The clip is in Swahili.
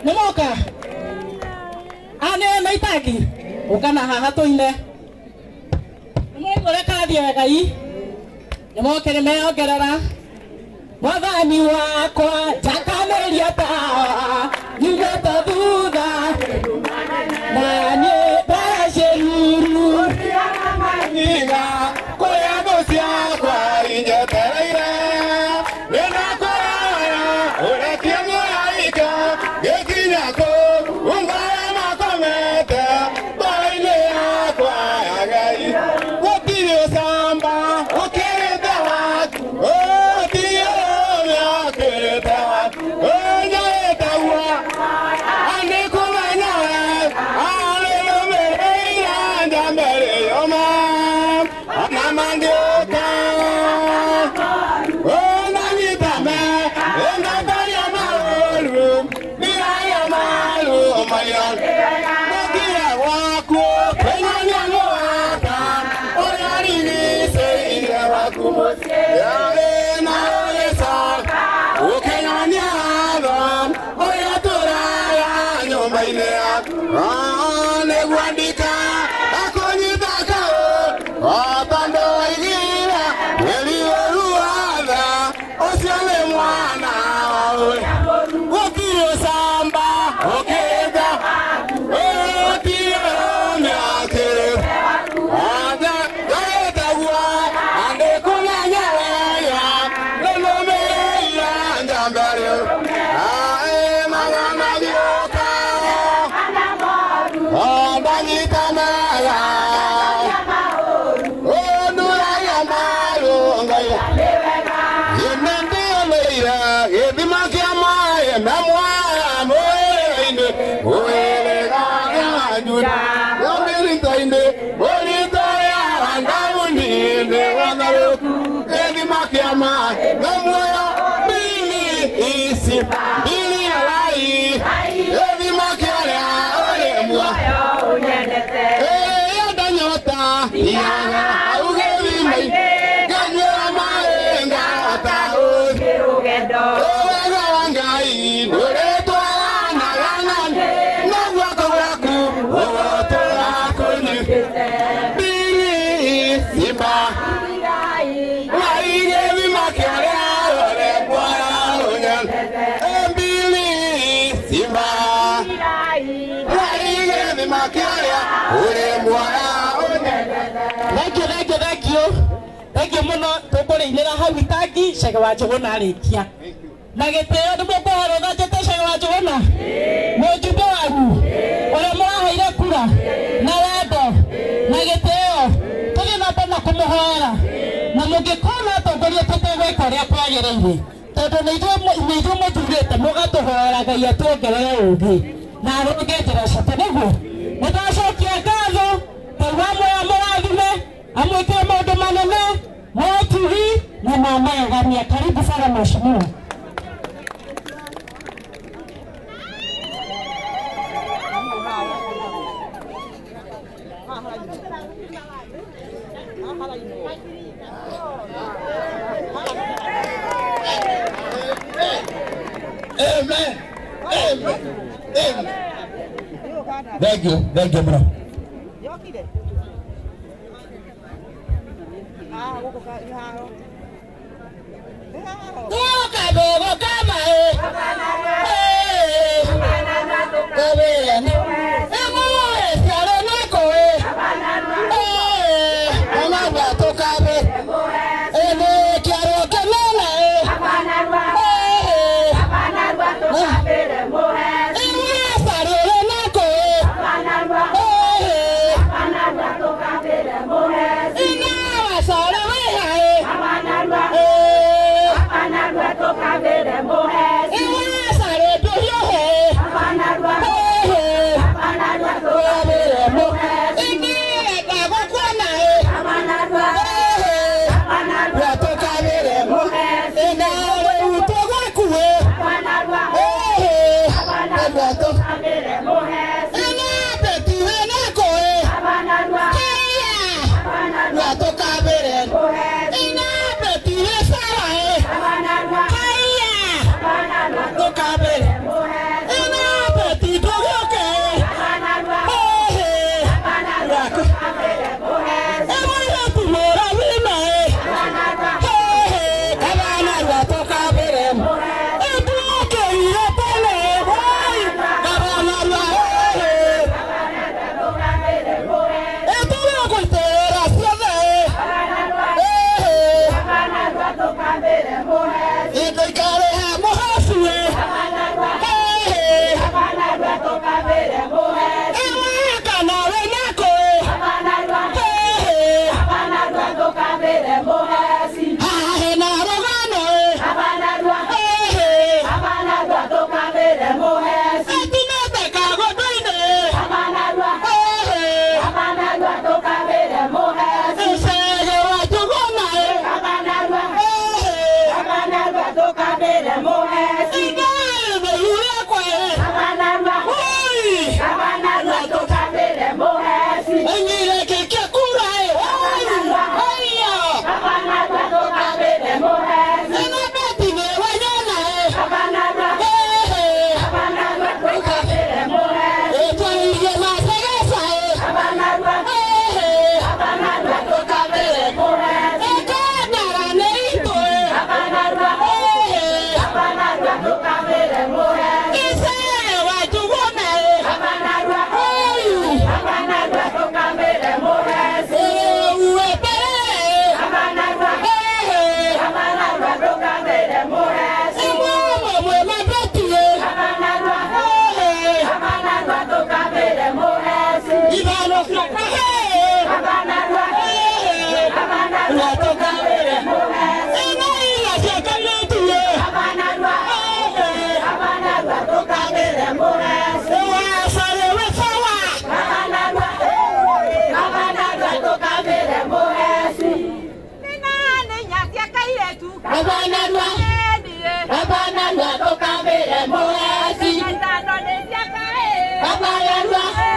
Nemoka. Ane naitaki. Ukana haha toine. Nemokore kathi wegai. Nemokere meongerera. Mwathani wakwa jakameria tawa. Nigeta thutha. Nani ndaciruru. Niga kuria guciakwa injetereire. Thank you muno tukurinira hau itangi Chege wa Njuguna arikia na gitio ni mukuhoro thajete Chege wa Njuguna mujumbe wagu ore muraheire kura na wendo na gitio tuli na mbona kumuhora na mungikona atongoria tutegwika uria kwagiriire tondu ni ithuĩ muthurĩte mũgatuhora Ngai atuongerere ũũgĩ na arũngetera cate nĩguo nĩtwacokia ngatho Ngai wa mũrathime amwĩkĩre maũndũ manene moturi na mamegania. Karibu sana mheshimiwa. Amen. Amen. Amen. Thank you, bro. Go,